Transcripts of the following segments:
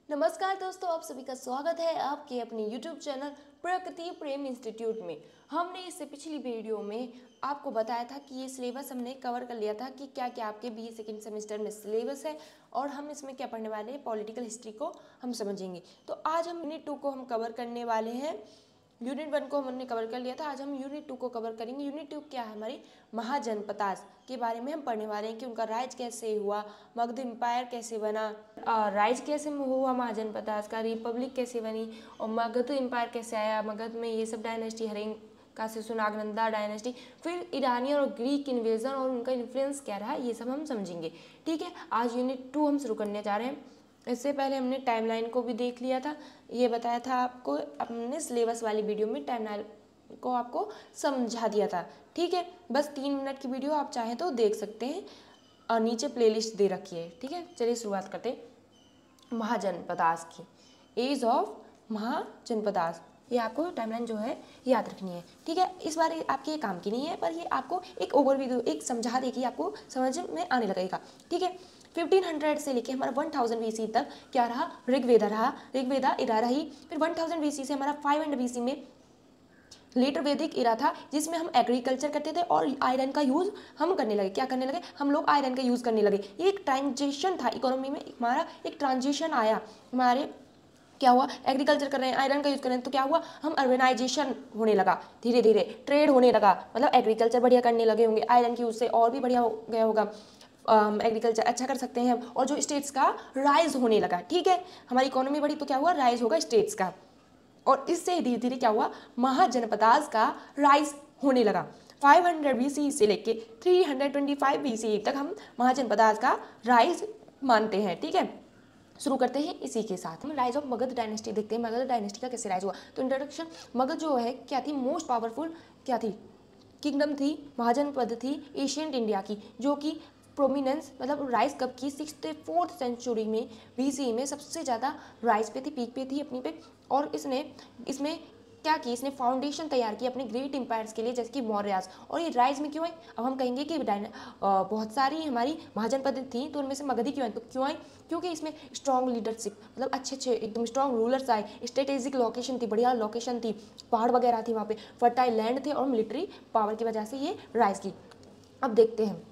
नमस्कार दोस्तों, आप सभी का स्वागत है आपके अपने YouTube चैनल प्रकृति प्रेम इंस्टीट्यूट में। हमने इससे पिछली वीडियो में आपको बताया था कि ये सिलेबस हमने कवर कर लिया था कि क्या क्या आपके BA सेकेंड सेमेस्टर में सिलेबस है और हम इसमें क्या पढ़ने वाले हैं, पॉलिटिकल हिस्ट्री को हम समझेंगे। तो आज हम यूनिट 2 को हम कवर करने वाले हैं। यूनिट 1 को हमने कवर कर लिया था, आज हम यूनिट 2 को कवर करेंगे। यूनिट 2 क्या है, हमारी महाजनपदास के बारे में हम पढ़ने वाले हैं कि उनका राज कैसे हुआ, मगध एम्पायर कैसे बना, राज कैसे हुआ महाजनपदास का, रिपब्लिक कैसे बनी और मगध एम्पायर कैसे आया, मगध में ये सब डायनेस्टी, हरेंग का नागनंदा डायनेस्टी, फिर ईरानियन और ग्रीक इन्वेजन और उनका इन्फ्लुएंस क्या रहा, ये सब हम समझेंगे। ठीक है, आज यूनिट 2 हम शुरू करने जा रहे हैं। इससे पहले हमने टाइमलाइन को भी देख लिया था, ये बताया था आपको अपने सिलेबस वाली वीडियो में, टाइमलाइन को आपको समझा दिया था। ठीक है, बस 3 मिनट की वीडियो आप चाहें तो देख सकते हैं और नीचे प्लेलिस्ट दे रखी है। ठीक है, चलिए शुरुआत करते हैं महाजनपदास की। एज ऑफ महाजनपदास, ये आपको टाइमलाइन जो है याद रखनी है। ठीक है, इस बार आपके ये काम की नहीं है, पर ये आपको एक ओवरव्यू, एक समझा देगी, आपको समझ में आने लगेगा। ठीक है, 1500 से लेके हमारा 1000 BC तक क्या रहा, ऋग्वेदा रहा, ऋग्वेदा इरा रही। फिर 1000 BC से हमारा 500 BC में लेटर वैदिक इरा था, जिसमें हम एग्रीकल्चर करते थे और आयरन का यूज़ हम करने लगे। क्या करने लगे, हम लोग आयरन का यूज़ करने लगे। ये एक ट्रांजिशन था इकोनॉमी में, हमारा एक ट्रांजिशन आया। हमारे क्या हुआ, एग्रीकल्चर कर रहे हैं, आयरन का यूज़ कर रहे हैं, तो क्या हुआ, हम अर्बनाइजेशन होने लगा, धीरे धीरे ट्रेड होने लगा। मतलब एग्रीकल्चर बढ़िया करने लगे होंगे, आयरन की यूज़ से और भी बढ़िया हो गया होगा, एग्रीकल्चर अच्छा कर सकते हैं हम। और जो स्टेट्स का राइज होने लगा, ठीक है, हमारी इकोनॉमी बढ़ी तो क्या हुआ, राइज होगा स्टेट्स का। और इससे धीरे धीरे क्या हुआ, महाजनपदास का राइज होने लगा। 500 BC से लेके 325 BC तक हम महाजनपदास का राइज मानते हैं। ठीक है, शुरू करते हैं इसी के साथ। हम राइज ऑफ मगध डायनेस्टी देखते हैं, मगध डायनेस्टी का कैसे राइज हुआ। तो इंट्रोडक्शन, मगध जो है क्या थी, मोस्ट पावरफुल क्या थी, किंगडम थी, महाजनपद थी एशियंट इंडिया की, जो कि प्रोमिनेंस मतलब राइज कब की, 64th सेंचुरी में BC में सबसे ज़्यादा राइज पे थी, पीक पे थी अपनी पे। और इसमें क्या की, इसने फाउंडेशन तैयार की अपने ग्रेट एम्पायर्स के लिए, जैसे कि मौर्यास। और ये राइज में क्यों आई, अब हम कहेंगे कि बहुत सारी हमारी महाजनपद थी, तो उनमें से मगधी क्यों आई, तो क्यों आई, क्योंकि इसमें स्ट्रॉन्ग लीडरशिप, मतलब अच्छे अच्छे एकदम स्ट्रॉन्ग रूलर्स आए, स्ट्रेटेजिक लोकेशन थी, बढ़िया लोकेशन थी, पहाड़ वगैरह थी वहाँ पे, फर्टाइल लैंड थे और मिलिट्री पावर की वजह से ये राइज की। अब देखते हैं,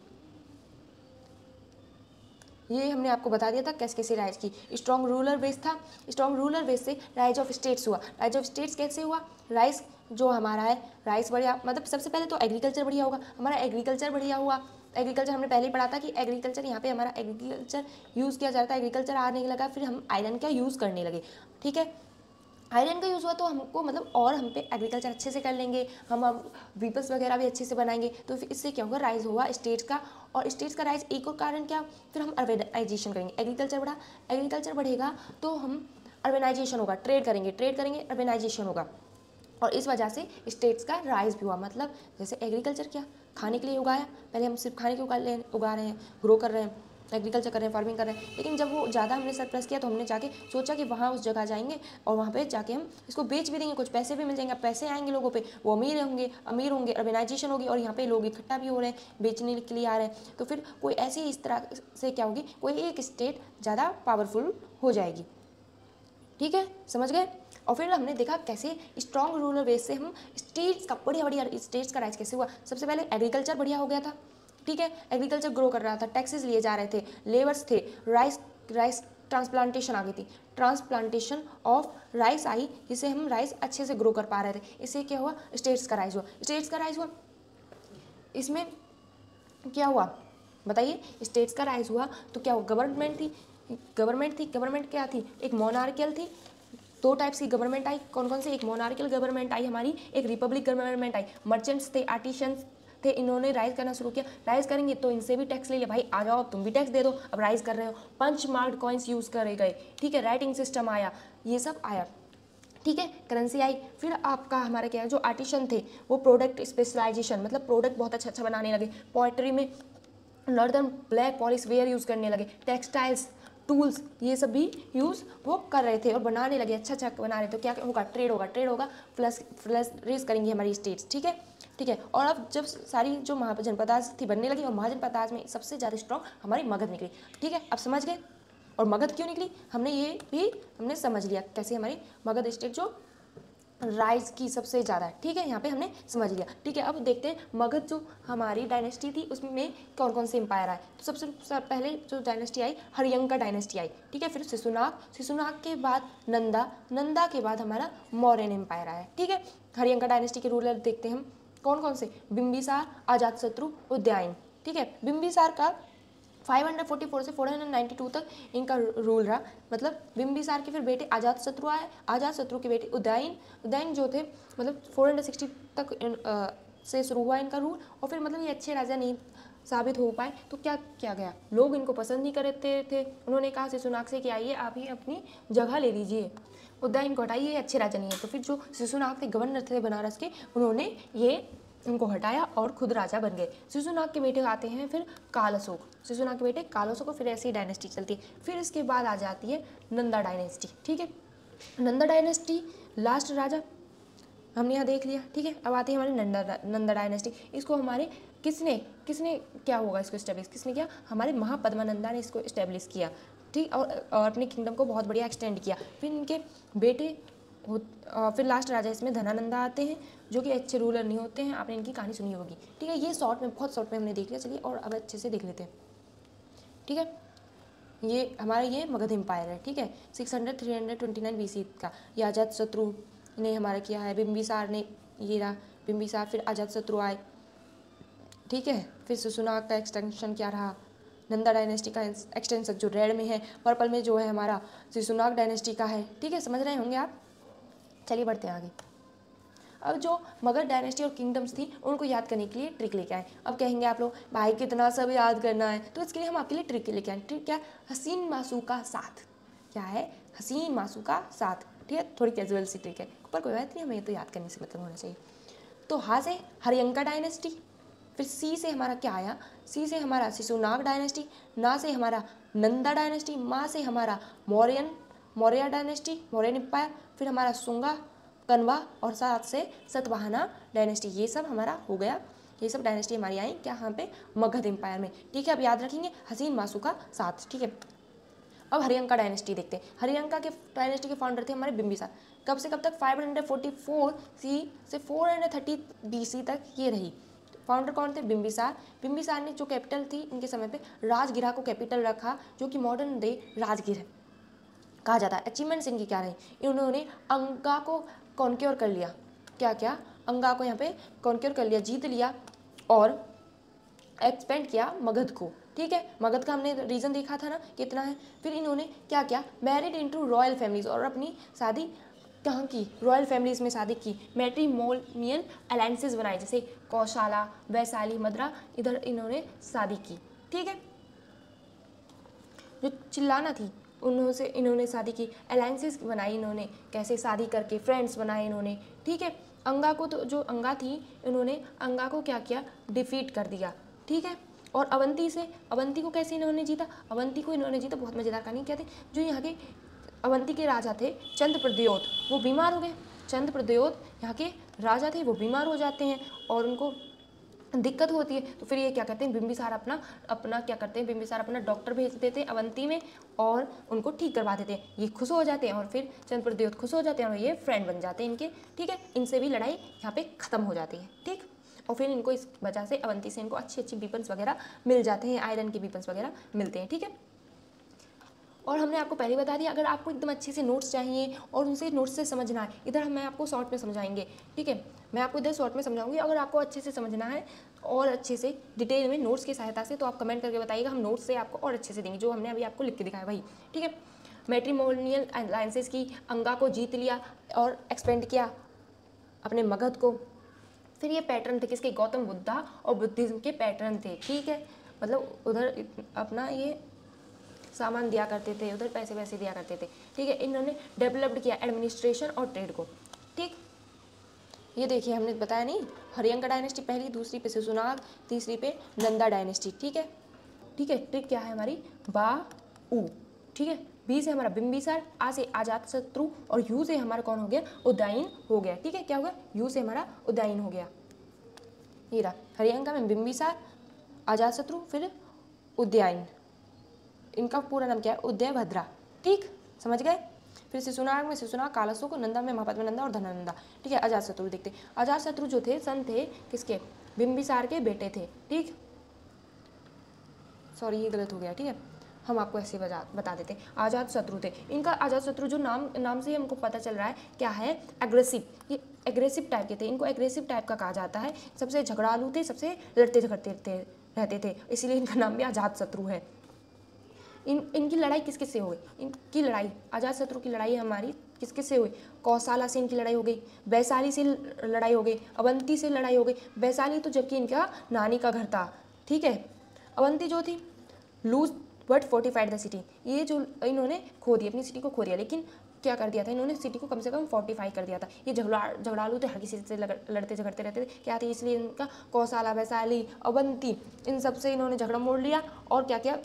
ये हमने आपको बता दिया था कैसे कैसे राइज की। स्ट्रॉन्ग रूलर बेस था, स्ट्रॉन्ग रूलर बेस से राइज ऑफ स्टेट्स हुआ। राइज ऑफ स्टेट्स कैसे हुआ, राइज जो हमारा है, राइज बढ़िया, मतलब सबसे पहले तो एग्रीकल्चर बढ़िया होगा, हमारा एग्रीकल्चर बढ़िया हुआ। एग्रीकल्चर हमने पहले ही पढ़ा था कि एग्रीकल्चर, यहाँ पे हमारा एग्रीकल्चर यूज़ किया जाता है, एग्रीकल्चर आने लगा, फिर हम आयरन का यूज़ करने लगे। ठीक है, आयरन का यूज़ हुआ तो हमको मतलब और हम पे एग्रीकल्चर अच्छे से कर लेंगे, हम व्हीकल्स वगैरह भी अच्छे से बनाएंगे, तो फिर इससे क्या होगा, राइज हुआ स्टेट्स का। और स्टेट्स का राइज एक और कारण क्या, फिर हम अर्बनाइजेशन करेंगे, एग्रीकल्चर बढ़ा, एग्रीकल्चर बढ़ेगा तो हम अर्बनाइजेशन होगा, ट्रेड करेंगे, ट्रेड करेंगे, अर्बनाइजेशन होगा। और इस वजह से स्टेट्स का राइज भी हुआ। मतलब जैसे एग्रीकल्चर क्या, खाने के लिए उगाया, पहले हम सिर्फ खाने के उगा रहे हैं, ग्रो कर रहे हैं, एग्रीकल्चर कर रहे हैं, फार्मिंग कर रहे हैं। लेकिन जब वो ज़्यादा हमने सरप्लस किया तो हमने जाके सोचा कि वहाँ उस जगह जाएंगे और वहाँ पे जाके हम इसको बेच भी देंगे, कुछ पैसे भी मिल जाएंगे, पैसे आएंगे लोगों पे, वो अमीर होंगे, अर्बनाइजेशन होगी और यहाँ पे लोग इकट्ठा भी हो रहे हैं, बेचने के लिए आ रहे हैं। तो फिर कोई ऐसी इस तरह से क्या होगी, कोई एक स्टेट ज़्यादा पावरफुल हो जाएगी। ठीक है, समझ गए। और फिर हमने देखा कैसे स्ट्रॉन्ग रूरल बेस से हम स्टेट्स का बढ़िया बढ़िया स्टेट्स का राइज कैसे हुआ। सबसे पहले एग्रीकल्चर बढ़िया हो गया था, ठीक है, एग्रीकल्चर ग्रो कर रहा था, टैक्सेस लिए जा रहे थे, लेबर्स थे, राइस ट्रांसप्लांटेशन आ गई थी, ट्रांसप्लांटेशन ऑफ राइस आई, जिससे हम राइस अच्छे से ग्रो कर पा रहे थे। इससे क्या हुआ, स्टेट्स का राइज हुआ, स्टेट्स का राइज हुआ। इसमें क्या हुआ बताइए, स्टेट्स का राइज हुआ तो क्या हुआ, गवर्नमेंट क्या थी, एक मोनार्कियल थी। 2 टाइप्स की गवर्नमेंट आई, कौन कौन सी, एक मोनार्कियल गवर्नमेंट आई हमारी, एक रिपब्लिक गवर्नमेंट आई। मर्चेंट्स थे, आर्टिशंस थे, इन्होंने राइज करना शुरू किया। राइज करेंगे तो इनसे भी टैक्स ले लिया, भाई आ जाओ तुम भी टैक्स दे दो, अब राइज कर रहे हो। पंच मार्क्ड कॉइन्स यूज़ करे गए, ठीक है, राइटिंग सिस्टम आया, ये सब आया, ठीक है, करेंसी आई। फिर आपका हमारा क्या है, जो आर्टिशन थे वो प्रोडक्ट स्पेशलाइजेशन, मतलब प्रोडक्ट बहुत अच्छा अच्छा बनाने लगे। पोएट्री में northern black polish ware use करने लगे, टेक्सटाइल्स, टूल्स, ये सब भी यूज़ वो कर रहे थे और बनाने लगे, अच्छा अच्छा बना रहे थे। तो क्या होगा, ट्रेड होगा, प्लस रेस करेंगी हमारी स्टेट्स। ठीक है। और अब जब सारी जो महाजनपदास थी बनने लगी और महाजनपदास में सबसे ज़्यादा स्ट्रॉन्ग हमारी मगध निकली। ठीक है, अब समझ गए। और मगध क्यों निकली हमने ये भी हमने समझ लिया, कैसे हमारी मगध स्टेट जो राइज की सबसे ज़्यादा है। ठीक है, यहाँ पे हमने समझ लिया। ठीक है, अब देखते हैं मगध जो हमारी डायनेस्टी थी उसमें कौन कौन से एम्पायर आए। तो सबसे पहले जो डायनेस्टी आई हरियंका डायनेस्टी आई। ठीक है, फिर शिशुनाग के बाद नंदा के बाद हमारा मौर्यन एम्पायर आया। ठीक है, हरियंका डायनेस्टी के रूलर देखते हैं हम कौन कौन से, बिंबिसार, अजातशत्रु, उदयन। ठीक है, बिंबिसार का 544 से 492 तक इनका रूल रहा। मतलब बिंबिसार के फिर बेटे अजातशत्रु आए, अजातशत्रु के बेटे उदयन जो थे मतलब 460 तक से शुरू हुआ इनका रूल। और फिर मतलब ये अच्छे राजा नहीं साबित हो पाए तो क्या किया गया, लोग इनको पसंद नहीं करते थे। उन्होंने कहा शिशुनाग से कि आइए आप ही अपनी जगह ले लीजिए, उदयन को हटाइए, ये अच्छे राजा नहीं है। तो फिर जो शिशुनाग थे गवर्नर थे बनारस के, उन्होंने ये उनको हटाया और खुद राजा बन गए। शिशुनाग के बेटे आते हैं फिर कालाशोक, शिशुनाग के बेटे कालाशोक, फिर ऐसी डायनेस्टी चलती है। फिर इसके बाद आ जाती है नंदा डायनेस्टी। ठीक है, नंदा डायनेस्टी लास्ट राजा हमने यहाँ देख लिया। ठीक है, अब आती है हमारी नंदा डायनेस्टी। इसको हमारे किसने क्या होगा इसको इस्टेब्लिश किसने किया, हमारे महापद्मानंदा ने इसको इस्टेब्लिश किया। ठीक, और अपने किंगडम को बहुत बढ़िया एक्सटेंड किया। फिर इनके बेटे फिर लास्ट राजा इसमें धनानंदा आते हैं जो कि अच्छे रूलर नहीं होते हैं, आपने इनकी कहानी सुनी होगी। ठीक है, ये बहुत शॉर्ट में हमने देख लिया। चलिए और अब अच्छे से देख लेते हैं। ठीक है, ये हमारा ये मगध एम्पायर है। ठीक है, 329 BC का ये अजातशत्रु ने हमारा किया है, बिंबिसार ने ये रहा बिंबिसार, फिर अजातशत्रु आए। ठीक है, फिर शिशुनाग का एक्सटेंशन क्या रहा, नंदा डायनेस्टी का एक्सटेंशन जो रेड में है, पर्पल में जो है हमारा शिशुनाग डायनेस्टी का है। ठीक है, समझ रहे होंगे आप। चलिए बढ़ते हैं आगे। अब जो मगध डायनेस्टी और किंगडम्स थी उनको याद करने के लिए ट्रिक लेके आए। अब कहेंगे आप लोग भाई कितना सब याद करना है, तो इसके लिए हम आपके लिए ट्रिक लेके आए। ट्रिक क्या, हसीन मासू का साथ। क्या है, हसीन मासू का साथ। ठीक है, थोड़ी कैजुअल सी ट्रिक है, पर कोई बात नहीं, हमें तो याद करने से मतलब होना चाहिए। तो हाँ से हरियंका डायनेस्टी, फिर सी से हमारा क्या आया, सी से हमारा शिशुनाग डायनेस्टी, ना से हमारा नंदा डायनेस्टी, मा से हमारा मौर्य डायनेस्टी, मौर्यन एम्पायर, फिर हमारा सुंगा, कनवा और साथ से सतवाहना डायनेस्टी। ये सब हमारा हो गया, ये सब डायनेस्टी हमारी आई क्या यहाँ पे मगध एम्पायर में। ठीक है, अब याद रखेंगे हसीन मासू का साथ। ठीक है, अब हरियंका डायनेस्टी देखते हैं। हरियंका के डायनेस्टी के फाउंडर थे हमारे बिंबिसार। कब से कब तक, 544 सी से 430 BC तक ये रही। फाउंडर कौन थे, बिंबिसार ने जो कैपिटल थी इनके समय पे राजगिरा को कैपिटल रखा, जो कि मॉडर्न डे राजगीर है कहा जाता है। अचीवमेंट्स इनकी क्या रही, इन्होंने अंगा को कॉन्क्योर कर लिया। क्या अंगा को यहाँ पे कॉन्क्योर कर लिया, जीत लिया और एक्सपेंड किया मगध को। ठीक है, मगध का हमने रीजन देखा था ना कितना है। फिर इन्होंने क्या किया, मैरिड इनटू रॉयल फैमिलीज, और अपनी शादी कहाँ की, रॉयल फैमिलीज में शादी की। मैट्रिमोनियल अलायंसेस बनाए, जैसे कौशाला, वैशाली, मद्रा, इधर इन्होंने शादी की। ठीक है, जो चिल्लाना थी उन्होंने इन्होंने शादी की, अलायंसेस बनाई इन्होंने, कैसे शादी करके फ्रेंड्स बनाए इन्होंने। ठीक है, अंगा को तो जो अंगा थी इन्होंने अंगा को क्या किया, डिफीट कर दिया। ठीक है, और अवंती को कैसे इन्होंने जीता, अवंती को इन्होंने जीता, बहुत मजेदार कहानी। क्या थी, जो यहाँ के अवंती के राजा थे चंद्रप्रद्योत, वो बीमार हो गए। चंद्रप्रद्योत यहाँ के राजा थे, वो बीमार हो जाते हैं और उनको दिक्कत होती है। तो फिर ये क्या करते हैं, बिंबिसार अपना क्या करते हैं, बिंबिसार अपना डॉक्टर भेज देते हैं अवंती में और उनको ठीक करवा देते हैं। ये खुश हो जाते हैं और फिर चंद्रप्रद्योत खुश हो जाते हैं और ये फ्रेंड बन जाते हैं इनके। ठीक है, इनसे भी लड़ाई यहाँ पे खत्म हो जाती है। ठीक, और फिर इनको इस वजह से अवंती से इनको अच्छी वीपन्स वगैरह मिल जाते हैं, आयरन के वीपन्स वगैरह मिलते हैं। ठीक है, और हमने आपको पहले बता दिया, अगर आपको एकदम अच्छे से नोट्स चाहिए और उनसे नोट्स से समझना है, इधर हम आपको शॉर्ट में समझाएंगे। ठीक है, मैं आपको इधर शॉर्ट में समझाऊंगी। अगर आपको अच्छे से समझना है और अच्छे से डिटेल में नोट्स की सहायता से, तो आप कमेंट करके बताइएगा, हम नोट्स से आपको और अच्छे से देंगे, जो हमने अभी आपको लिख के दिखाया वही। ठीक है, मैट्रिमोनियल अलायंसेस की, अंगा को जीत लिया और एक्सपेंड किया अपने मगध को। फिर ये पैटर्न थे किसके, गौतम बुद्धा और बुद्धिज्म के पैटर्न थे। ठीक है, मतलब उधर अपना ये सामान दिया करते थे, उधर पैसे दिया करते थे। ठीक है, इन्होंने डेवलप्ड किया एडमिनिस्ट्रेशन और ट्रेड को। ठीक, ये देखिए हमने बताया नहीं, हरियंका डायनेस्टी पहली, दूसरी पे शिशुनाग, तीसरी पे नंदा डायनेस्टी। ठीक है, ट्रिक क्या है हमारी, बा उ। ठीक है, बी से हमारा बिंबिसार, आ से अजातशत्रु और यू से हमारा कौन हो गया, उदयन हो गया। ठीक है, क्या होगा, यू से हमारा उदयन हो गया। ये रहा हरियंका में बिंबिसार, अजातशत्रु, फिर उदयन, इनका पूरा नाम क्या है, उदयभद्रा। ठीक, समझ गए। फिर शिशुनाग में शिशुनाग, कालाशोक, नंदा में महापद्मा और धनानंदा। ठीक है, अजातशत्रु देखते हैं। अजातशत्रु जो थे सन थे किसके, बिंबिसार के बेटे थे। ठीक, सॉरी ये गलत हो गया। ठीक है, हम आपको ऐसे बता देते हैं। अजातशत्रु थे, इनका अजातशत्रु जो नाम से हमको पता चल रहा है क्या है, एग्रेसिव। ये एग्रेसिव टाइप के थे, इनको एग्रेसिव टाइप का कहा जाता है। सबसे झगड़ालू थे, सबसे लड़ते झगड़ते रहते थे, इसीलिए इनका नाम भी अजातशत्रु है। इनकी लड़ाई किस किस से हो गई, इनकी लड़ाई अजातशत्रु की लड़ाई हमारी किस किस से हुई, कौसाला से इनकी लड़ाई हो गई, वैशाली से लड़ाई हो गई, अवंती से लड़ाई हो गई। वैशाली तो जबकि इनका नानी का घर था। ठीक है, अवंती जो थी, lose but fortified the city, ये जो इन्होंने खो दी, अपनी सिटी को खो दिया, लेकिन क्या कर दिया था इन्होंने, सिटी को कम से कम फोर्टिफाई कर दिया था। ये झगड़ालू थे, हर किसी से लड़ते झगड़ते रहते थे, क्या थे, इसलिए इनका कौसाला, वैशाली, अवंती, इन सब से इन्होंने झगड़ा मोड़ लिया। और क्या क्या,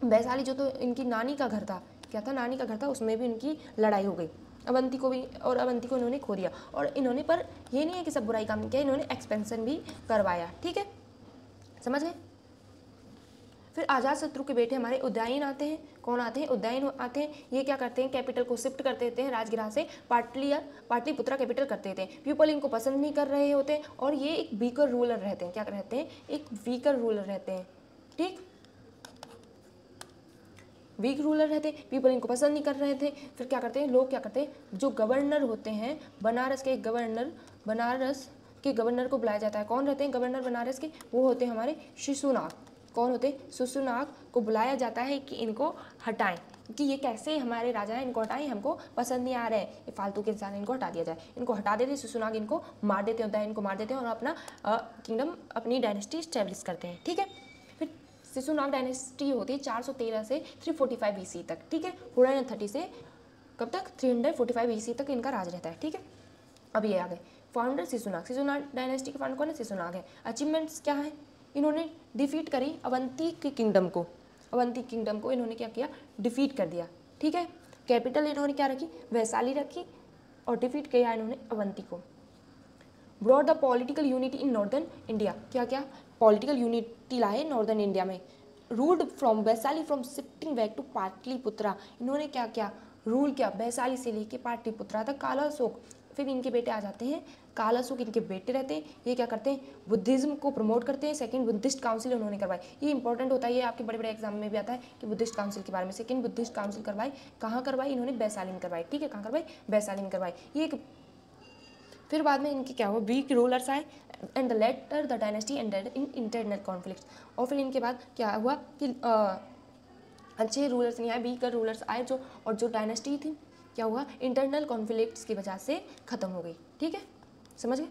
वैशाली जो तो इनकी नानी का घर था, क्या था, नानी का घर था, उसमें भी इनकी लड़ाई हो गई। अवंती को भी, और अवंती को इन्होंने खो दिया। और इन्होंने, पर ये नहीं है कि सब बुराई काम किया, इन्होंने एक्सपेंशन भी करवाया। ठीक है, समझ गए। फिर अजातशत्रु के बेटे हमारे उदयन आते हैं। कौन आते हैं, उदयन आते हैं। ये क्या करते हैं, कैपिटल को शिफ्ट कर देते हैं राजगृह से पाटलिपुत्रा कैपिटल कर देते हैं। पीपल इनको पसंद नहीं कर रहे होते हैं, और ये एक वीकर रूलर रहते हैं। क्या रहते हैं, एक वीकर रूलर रहते हैं। ठीक, वीक रूलर रहते, पीपल इनको पसंद नहीं कर रहे थे। फिर क्या करते हैं लोग, क्या करते हैं, जो गवर्नर होते हैं, बनारस के गवर्नर को बुलाया जाता है। कौन रहते हैं गवर्नर बनारस के, वो होते हैं हमारे शिशुनाग। कौन होते हैं, शिशुनाग को बुलाया जाता है कि इनको हटाएं, कि ये कैसे हमारे राजा हैं, इनको हटाएं, हमको पसंद नहीं आ रहे हैं, ये फालतू के इंसान, इनको हटा दिया जाए। इनको हटा देते, शिशुनाग इनको मार देते हैं, इनको मार देते हैं, और अपना किंगडम, अपनी डायनेस्टी स्टैब्लिश करते हैं। ठीक है, फिर शिशुनाग डायनेस्टी होती है 413 से 345 BC तक। ठीक है, 430 से कब तक, 345 BC तक इनका राज रहता है। ठीक है, अब ये आ गए फाउंडर शिशुनाग डायनेस्टी के फाउंडर कौन है, शिशुनाग है। अचीवमेंट्स क्या है, इन्होंने डिफीट करी अवंती के किंगडम को, इन्होंने क्या किया, डिफीट कर दिया। ठीक है, कैपिटल इन्होंने क्या रखी, वैशाली रखी, और डिफीट किया इन्होंने अवंती को। Brought the political unity in northern India, क्या क्या पॉलिटिकल यूनिटी लाए नॉर्दर्न इंडिया में। Ruled from Vaishali from shifting back to Pataliputra, इन्होंने क्या क्या रूल किया, वैशाली से लेके पाटलिपुत्रा तक। कालाशोक, फिर इनके बेटे आ जाते हैं, कालाशोक इनके बेटे रहते हैं। ये क्या करते हैं, बुद्धिज्म को प्रमोट करते हैं। सेकंड बुद्धिस्ट काउंसिल उन्होंने करवाई, ये इंपॉर्टेंट होता है, ये आपके बड़े बड़े एग्जाम में भी आता है कि बुद्धिस्ट काउंसिल के बारे में। सेकंड बुद्धिस्ट काउंसिल करवाई, कहाँ करवाई इन्होंने, वैशाली में करवाई। ठीक है, कहाँ करवाई, वैशाली में करवाई। ये एक, फिर बाद में इनके क्या हुआ, वीक रूलर्स आए, and the later the dynasty ended in internal conflicts. और फिर इनके बाद क्या हुआ कि अच्छे रूलर्स नहीं आए, वीकर रूलर्स आए, जो डायनेस्टी थी क्या हुआ, इंटरनल कॉन्फ्लिक्ट्स की वजह से ख़त्म हो गई। ठीक है, समझ गए,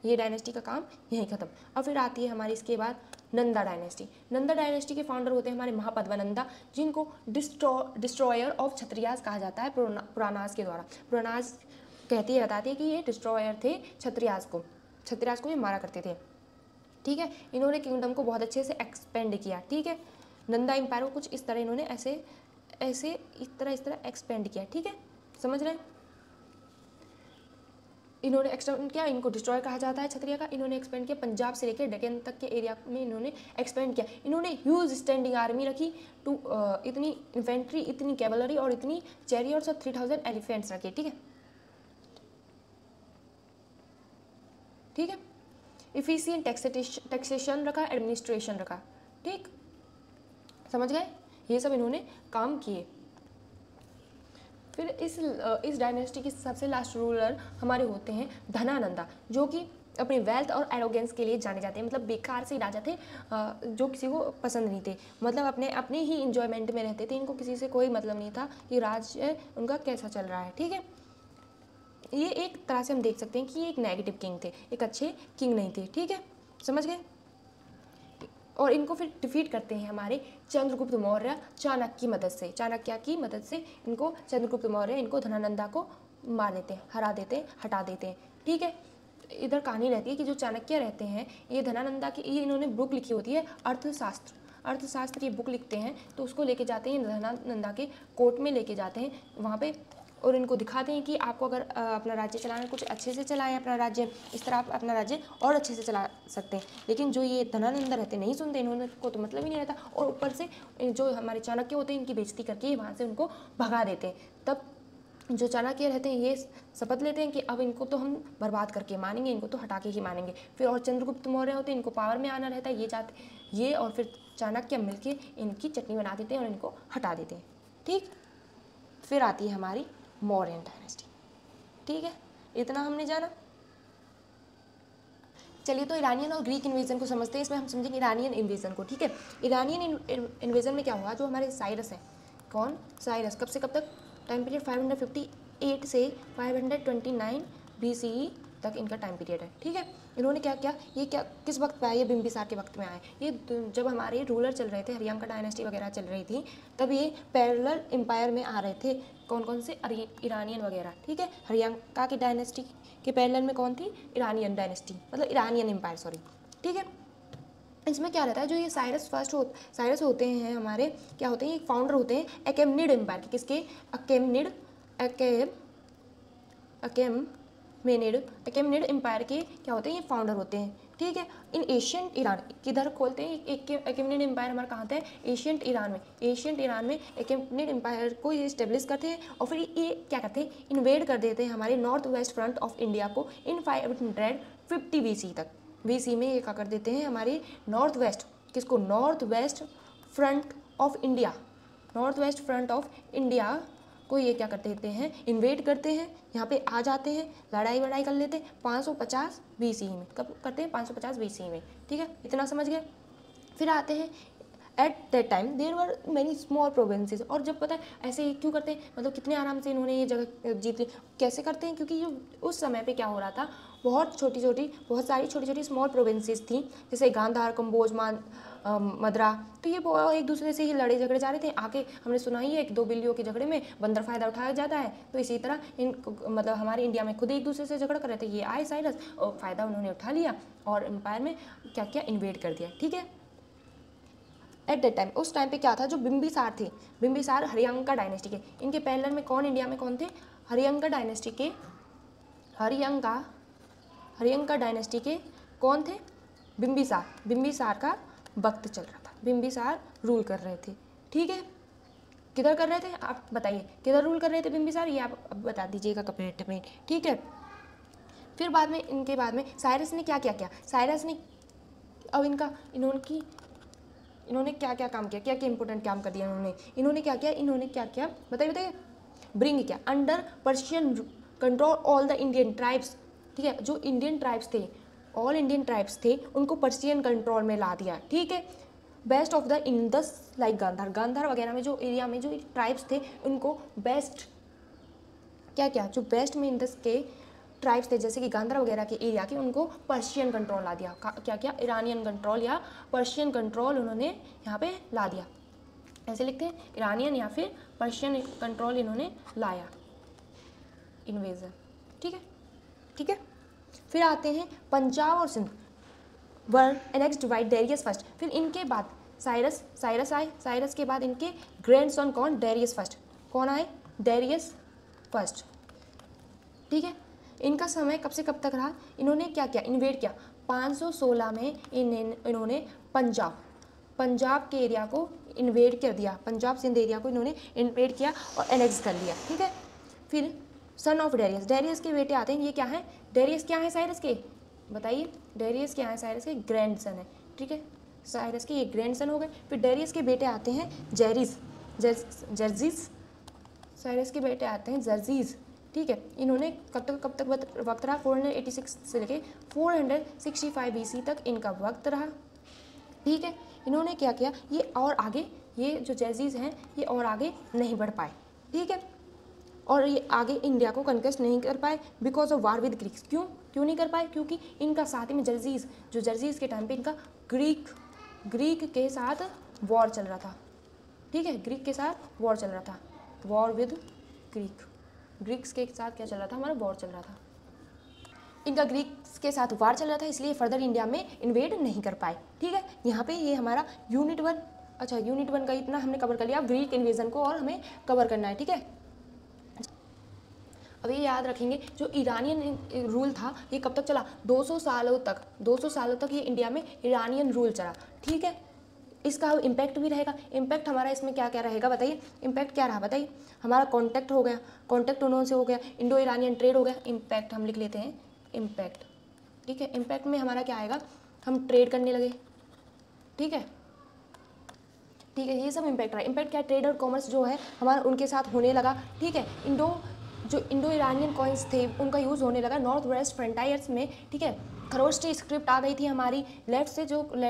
ये डायनेस्टी का काम यहीं ख़त्म। अब फिर आती है हमारी इसके बाद नंदा डायनेस्टी। नंदा डायनेस्टी के फाउंडर होते हैं हमारे महापद्मानंदा, जिनको डिस्ट्रॉयर ऑफ क्षत्रियास कहा जाता है पुरानास के द्वारा। पुरानास बताती है कि ये डिस्ट्रॉयर थे क्षत्रियास को ये मारा करते थे। ठीक है, इन्होंने किंगडम को बहुत अच्छे से एक्सपेंड किया। ठीक है, नंदा एम्पायर को कुछ इस तरह इन्होंने इस तरह एक्सपेंड किया। ठीक है, समझ रहे हैं, इन्होंने एक्सपेंड किया, इनको डिस्ट्रॉय कहा जाता है क्षत्रिय का। इन्होंने एक्सपेंड किया, पंजाब से लेकर डेक्कन तक के एरिया में इन्होंने एक्सपेंड किया। इन्होंने ह्यूज स्टैंडिंग आर्मी रखी, इतनी इन्फेंट्री, इतनी कैवलरी और इतनी चैरियट्स और 3000 एलिफेंट्स रखे। ठीक है, इफिशिएंट टैक्सेशन रखा, एडमिनिस्ट्रेशन रखा। ठीक, समझ गए, ये सब इन्होंने काम किए। फिर इस डायनेस्टी के सबसे लास्ट रूलर हमारे होते हैं धनानंदा, जो कि अपने वेल्थ और एरोगेंस के लिए जाने जाते हैं। मतलब बेकार से राजा थे, जो किसी को पसंद नहीं थे, मतलब अपने ही इंजॉयमेंट में रहते थे, इनको किसी से कोई मतलब नहीं था कि राज्य उनका कैसा चल रहा है। ठीक है, ये एक तरह से हम देख सकते हैं कि ये एक नेगेटिव किंग थे, एक अच्छे किंग नहीं थे। ठीक है, समझ गए। और इनको फिर डिफीट करते हैं हमारे चंद्रगुप्त मौर्य चाणक्य की मदद से इनको चंद्रगुप्त मौर्य इनको धनानंदा को मार देते हैं, हरा देते हैं, हटा देते हैं। ठीक है, इधर कहानी रहती है कि जो चाणक्य रहते हैं, ये धनानंदा की, ये इन्होंने बुक लिखी होती है अर्थशास्त्र की बुक लिखते हैं, तो उसको लेके जाते हैं धनानंदा के कोर्ट में लेके जाते हैं। वहाँ पे और इनको दिखाते हैं कि आपको अगर अपना राज्य चलाना कुछ अच्छे से चलाएं अपना राज्य, इस तरह आप अपना राज्य और अच्छे से चला सकते हैं। लेकिन जो ये धनानंद रहते नहीं सुनते, इन्होंने को तो मतलब ही नहीं रहता, और ऊपर से जो हमारे चाणक्य होते हैं इनकी बेइज्जती करके वहाँ से उनको भगा देते हैं। तब जो चाणक्य रहते हैं ये शपथ लेते हैं कि अब इनको तो हम बर्बाद करके मानेंगे, इनको तो हटा के ही मानेंगे। फिर और चंद्रगुप्त मौर्य होते हैं, इनको पावर में आना रहता है, ये और फिर चाणक्य मिलके इनकी चटनी बना देते हैं और इनको हटा देते हैं। ठीक, फिर आती है हमारी मौर्यन डायनेस्टी। ठीक है, इतना हमने जाना। चलिए तो ईरानियन और ग्रीक इन्वेजन को समझते हैं। इसमें हम समझेंगे ईरानियन इन्वेजन को। ठीक है, ईरानियन इन्वेजन में क्या हुआ, जो हमारे साइरस है, कौन, साइरस, कब से कब तक, टाइम पीरियड 558 से 529 BCE तक इनका टाइम पीरियड है। ठीक है, इन्होंने क्या किया, ये क्या किस वक्त में आया, ये बिम्बिसार के वक्त में आए। ये जब हमारे रूलर चल रहे थे, हरियांका डायनेस्टी वगैरह चल रही थी, तब ये पैरेलल एम्पायर में आ रहे थे। कौन कौन से, ईरानियन वगैरह। ठीक है, हरियांका की डायनेस्टी के पैरेलल में कौन थी, ईरानियन डायनेस्टी, मतलब ईरानियन एम्पायर, सॉरी। ठीक है, इसमें क्या रहता है, जो ये साइरस होते हैं हमारे, क्या होते हैं, ये फाउंडर होते हैं अकेमनिड एम्पायर के। किसके, अकेमनिड एम्पायर के क्या होते हैं, ये फाउंडर होते हैं। ठीक है, इन एशियंट ईरान किधर खोलते हैं, अकेमनिड एम्पायर हमारा कहाँ था, एशियंट ईरान में अकेमनिड एम्पायर को ये इस्टेब्लिश करते हैं। और फिर ये क्या करते हैं, इन्वेड कर देते हैं हमारे north west front of India को इन 550 BC तक। BC में ये क्या कर देते हैं, हमारे नॉर्थ वेस्ट, किसको, north west front of India को ये क्या कर देते हैं, इन्वेड करते हैं, यहाँ पे आ जाते हैं, लड़ाई कर लेते हैं 550 BC में। कब करते हैं, 550 BC में। ठीक है, इतना समझ गए। फिर आते हैं, at that time there were many small provinces. और जब पता है ऐसे ही क्यों करते हैं, मतलब कितने आराम से इन्होंने ये जगह जीत ली, कैसे करते हैं, क्योंकि जो उस समय पे क्या हो रहा था, बहुत सारी छोटी छोटी स्मॉल प्रोविंसेस थी, जैसे गांधार, कंबोज, मद्रा। तो ये एक दूसरे से ही लड़े झगड़े जा रहे थे। आके हमने सुना ही है, एक दो बिल्लियों के झगड़े में बंदर फायदा उठाया जाता है। तो इसी तरह मतलब हमारे इंडिया में खुद एक दूसरे से झगड़ा कर रहे थे। ये आए साइरस और फ़ायदा उन्होंने उठा लिया और एम्पायर में क्या किया, इन्वेड कर दिया। ठीक है, एट दैट टाइम, उस टाइम पे क्या था, जो बिम्बिसार थे, बिम्बिसार हरियांका डायनेस्टी के, इनके पैरेलल में कौन इंडिया में कौन थे, हरियांका डायनेस्टी के कौन थे, बिम्बिसार का वक्त चल रहा था, बिम्बिसार रूल कर रहे थे। ठीक है, किधर कर रहे थे आप बताइए, किधर रूल कर रहे थे बिम्बिसार, ये आप अब बता दीजिएगा कमेंट में। ठीक है, फिर इनके बाद में साइरस ने क्या किया, साइरस ने अब इन्होंने क्या क्या काम किया, क्या क्या इंपॉर्टेंट काम कर दिया इन्होंने क्या किया बताइए, ब्रिंग किया under Persian control all the Indian tribes. ठीक है, जो इंडियन ट्राइब्स थे, ऑल इंडियन ट्राइब्स थे, उनको पर्शियन कंट्रोल में ला दिया। ठीक है, west of the Indus like Gandhar वगैरह में जो एरिया में जो ट्राइब्स थे, उनको बेस्ट क्या जो बेस्ट में इंडस के ट्राइब्स थे, जैसे कि गांधार वगैरह के एरिया के, उनको पर्शियन कंट्रोल ला दिया। क्या ईरानियन कंट्रोल या पर्शियन कंट्रोल उन्होंने यहाँ पे ला दिया। ऐसे लिखते हैं, ईरानियन या फिर पर्शियन कंट्रोल इन्होंने लाया, इन्वेजन। ठीक है, फिर आते हैं पंजाब और सिंध वर एनेक्स्ड बाय डेरियस फर्स्ट। फिर इनके बाद साइरस आए, साइरस के बाद इनके ग्रैंडसन कौन, डेरियस फर्स्ट। कौन आए, डेरियस फर्स्ट। ठीक है, इनका समय कब से कब तक रहा, इन्होंने क्या किया, इन्वेड किया 516 में इन्होंने पंजाब के एरिया को इन्वेड कर दिया, पंजाब सिंध एरिया को इन्होंने इन्वेड किया और एनेक्स कर लिया। ठीक है, फिर सन ऑफ डेरियस के बेटे आते हैं, ये क्या है, डेरियस क्या है साइरस के, बताइए, डेरियस क्या है, साइरस के ग्रैंडसन है। ठीक है, साइरस के ये ग्रैंडसन हो गए। फिर डेरियस के बेटे आते हैं जर्जीज, साइरस के बेटे आते हैं जर्जीज। ठीक है, इन्होंने कब तक वक्त रहा, 486 से लेके 465 BC तक इनका वक्त रहा। ठीक है, इन्होंने क्या किया, ये और आगे, ये जो जर्जीज हैं ये और आगे नहीं बढ़ पाए। ठीक है, और ये आगे इंडिया को कन्क्वेस्ट नहीं कर पाए because of war with Greeks. क्यों नहीं कर पाए, क्योंकि इनका साथ में जर्जीज के टाइम पे इनका ग्रीक के साथ वॉर चल रहा था। ठीक है, ग्रीक के साथ वॉर चल रहा था, वॉर विद ग्रीक्स के साथ क्या चल रहा था, हमारा वॉर चल रहा था। इनका ग्रीक्स के साथ वार चल रहा था, इसलिए फर्दर इंडिया में इन्वेड नहीं कर पाए। ठीक है, यहाँ पे ये हमारा यूनिट 1 का इतना हमने कवर कर लिया। ग्रीक इन्वेजन को और हमें कवर करना है। ठीक है, अब ये याद रखेंगे, जो ईरानियन रूल था ये कब तक चला, 200 सालों तक, 200 सालों तक ये इंडिया में ईरानियन रूल चला। ठीक है, इसका इम्पैक्ट भी रहेगा। इम्पैक्ट हमारा इसमें क्या क्या रहेगा बताइए, इम्पैक्ट क्या रहा बताइए। हमारा कॉन्टैक्ट हो गया, कॉन्टैक्ट उन्होंने से हो गया, इंडो ईरानियन ट्रेड हो गया, इम्पैक्ट हम लिख लेते हैं इम्पैक्ट। ठीक है, इम्पैक्ट में हमारा क्या आएगा, हम ट्रेड करने लगे। ठीक है, ठीक है, ये सब इम्पैक्ट रहा। इम्पैक्ट क्या, ट्रेड और कॉमर्स जो है हमारा उनके साथ होने लगा। ठीक है, जो इंडो ईरानियन कॉइन्स थे उनका यूज़ होने लगा नॉर्थ वेस्ट फ्रंटायर्स में। ठीक है, खरोष्टी स्क्रिप्ट आ गई थी हमारी, लेफ्ट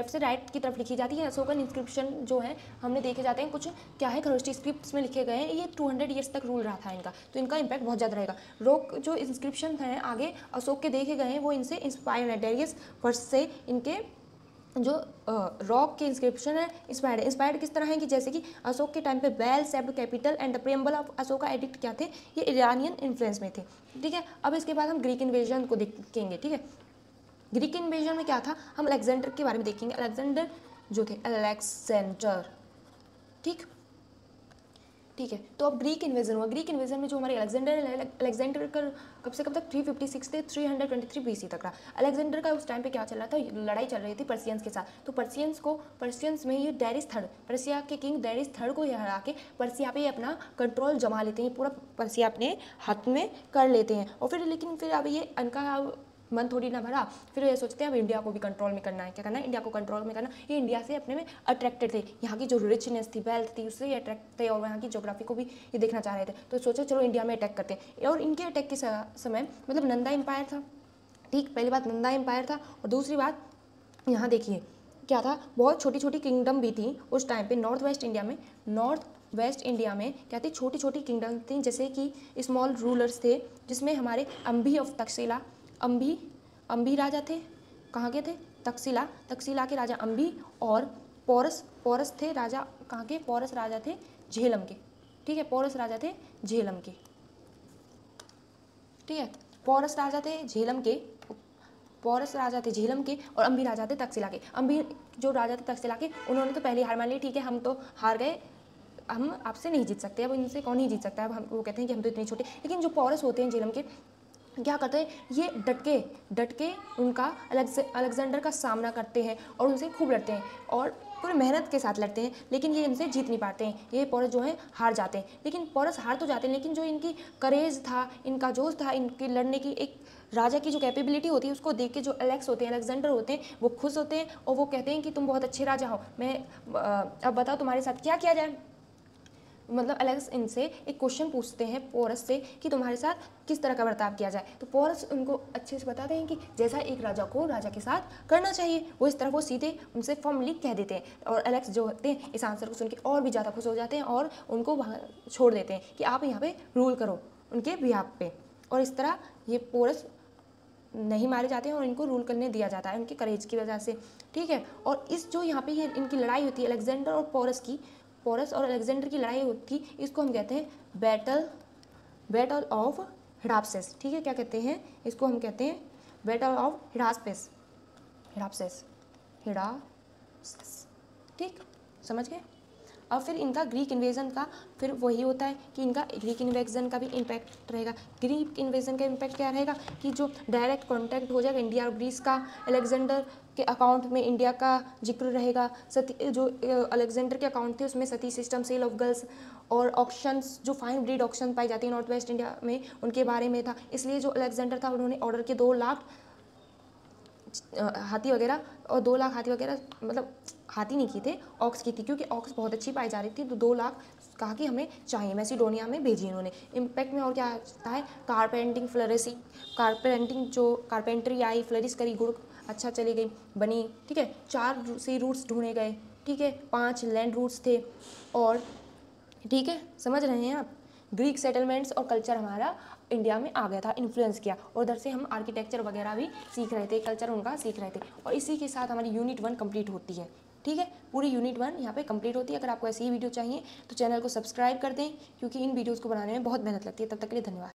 से राइट की तरफ लिखी जाती है। अशोकन इंस्क्रिप्शन जो है हमने देखे जाते हैं, कुछ क्या है खरोष्टी स्क्रिप्ट्स में लिखे गए हैं। ये 200 ईयर्स तक रूल रहा था इनका, तो इनका इम्पैक्ट बहुत ज़्यादा रहेगा। रॉक जो इंस्क्रिप्शन हैं आगे अशोक के देखे गए हैं वो इनसे इंस्पायर है, डेरियस फर्स्ट से इनके जो रॉक के इंस्क्रिप्शन है इंस्पायर्ड किस तरह है कि जैसे कि अशोक के टाइम पे well सेप्ड capital and the preamble of Ashoka addict क्या थे, ये ईरानियन इन्फ्लुएंस में थे। ठीक है, अब इसके बाद हम ग्रीक इन्वेजन को देखेंगे। ठीक है, ग्रीक इन्वेजन में क्या था, हम अलेक्जेंडर के बारे में देखेंगे। अलेक्जेंडर जो थे, अलेक्जेंडर। ठीक है, तो अब ग्रीक इन्वेजन हुआ। ग्रीक इन्वेजन में जो हमारे अलेक्जेंडर का कब से कब तक 356 से 323 BC तक रहा। अलेक्जेंडर का उस टाइम पे क्या चल रहा था, लड़ाई चल रही थी पर्सियंस के साथ। तो पर्सियंस में ये डेरिस थर्ड, पर्सिया के किंग डेरिस थर्ड को हरा के पर्सिया पे अपना कंट्रोल जमा लेते हैं, पूरा पर्सिया अपने हाथ में कर लेते हैं। और फिर अब ये इनका मन थोड़ी ना भरा, फिर ये सोचते हैं अब इंडिया को भी कंट्रोल में करना है। क्या करना है, इंडिया को कंट्रोल में करना। ये इंडिया से अपने में अट्रैक्टेड थे, यहाँ की जो रिचनेस थी, वेल्थ थी, उससे ये अट्रैक्ट थे, और यहाँ की ज्योग्राफी को भी ये देखना चाह रहे थे। तो सोचा चलो इंडिया में अटैक करते हैं। और इनके अटैक के समय मतलब नंदा एम्पायर था। ठीक, पहली बात नंदा एम्पायर था, और दूसरी बात यहाँ देखिए क्या था, बहुत छोटी छोटी किंगडम भी थी उस टाइम पे नॉर्थ वेस्ट इंडिया में क्या थी, छोटी छोटी किंगडम थी, जैसे कि स्मॉल रूलर्स थे, जिसमें हमारे अंबी ऑफ तक्षशिला, अंबी राजा थे, कहाँ के थे, तक्षशिला के राजा अंबी, और पोरस थे राजा, कहाँ के, पोरस राजा थे झेलम के। ठीक है, पोरस राजा थे झेलम के। ठीक है, पोरस राजा थे झेलम के, और अंबी राजा थे तक्षशिला के। अंबी जो राजा थे तक्षशिला के, उन्होंने तो पहले हार मान ली। ठीक है, हम तो हार गए, हम आपसे नहीं जीत सकते, अब इनसे कौन ही जीत सकता है। अब हम वो कहते हैं कि हम तो इतने छोटे। लेकिन जो पोरस होते हैं झेलम के, क्या करते हैं, ये डट के उनका अलेक्जेंडर का सामना करते हैं और उनसे खूब लड़ते हैं, और पूरी मेहनत के साथ लड़ते हैं, लेकिन ये इनसे जीत नहीं पाते हैं। ये पोरस जो है हार जाते हैं। लेकिन पोरस हार तो जाते हैं, लेकिन जो इनकी करेज था, इनका जोश था, इनकी लड़ने की एक राजा की जो कैपेबिलिटी होती है, उसको देख के जो अलेक्जेंडर होते हैं वो खुश होते हैं, और वो कहते हैं कि तुम बहुत अच्छे राजा हो, मैं अब बताओ तुम्हारे साथ क्या किया जाए। मतलब अलेक्स इनसे एक क्वेश्चन पूछते हैं पोरस से कि तुम्हारे साथ किस तरह का बर्ताव किया जाए। तो पोरस उनको अच्छे से बताते हैं कि जैसा एक राजा को राजा के साथ करना चाहिए, वो इस तरह वो सीधे उनसे फॉर्मली कह देते हैं। और अलेक्स जो होते हैं इस आंसर को सुन के और भी ज़्यादा खुश हो जाते हैं, और उनको वहाँ छोड़ देते हैं कि आप यहाँ पे रूल करो उनके बिहाफ पे। और इस तरह ये पोरस नहीं मारे जाते हैं और इनको रूल करने दिया जाता है उनके करेज की वजह से। ठीक है, और इस जो यहाँ पे ये इनकी लड़ाई होती है अलेक्जेंडर और पोरस और अलेक्जेंडर की लड़ाई होती, इसको हम कहते हैं बैटल ऑफ हिडाप्सेस। ठीक है, क्या कहते हैं इसको, हम कहते हैं बैटल ऑफ हिडाप्सेस। ठीक, समझ गए। अब फिर इनका ग्रीक इन्वेजन का फिर वही होता है कि इनका ग्रीक इन्वेजन का भी इम्पैक्ट रहेगा। ग्रीक इन्वेजन का इम्पैक्ट क्या रहेगा कि जो डायरेक्ट कॉन्टैक्ट हो जाएगा इंडिया और ग्रीस का, अलेक्जेंडर के अकाउंट में इंडिया का जिक्र रहेगा। जो अलेक्जेंडर के अकाउंट थे उसमें सती सिस्टम, सेल ऑफ गर्ल्स और ऑक्शंस, जो फाइन ब्रीड ऑक्शन पाई जाती है नॉर्थ वेस्ट इंडिया में, उनके बारे में था। इसलिए जो अलेक्जेंडर था उन्होंने ऑर्डर किए 2 लाख हाथी वगैरह, और 2 लाख हाथी वगैरह, मतलब हाथी नहीं की थे, ऑक्स की थी, क्योंकि ऑक्स बहुत अच्छी पाई जा रही थी। तो 2 लाख कहा कि हमें चाहिए, मैसिडोनिया में भेजी इन्होंने। इम्पैक्ट में और क्या आता है, कारपेंटिंग जो कारपेंट्री आई, फ्लरिश करी, गुड़ अच्छा चली गई बनी। ठीक है, 4 सी रूट्स ढूंढे गए। ठीक है, 5 लैंड रूट्स थे, और ठीक है समझ रहे हैं आप। ग्रीक सेटलमेंट्स और कल्चर हमारा इंडिया में आ गया था, इन्फ्लुएंस किया, और उधर से हम आर्किटेक्चर वगैरह भी सीख रहे थे, कल्चर उनका सीख रहे थे। और इसी के साथ हमारी यूनिट 1 कंप्लीट होती है। ठीक है, पूरी यूनिट 1 यहाँ पे कंप्लीट होती है। अगर आपको ऐसी ही वीडियो चाहिए तो चैनल को सब्सक्राइब कर दें, क्योंकि इन वीडियोज़ को बनाने में बहुत मेहनत लगती है। तब तक के लिए धन्यवाद।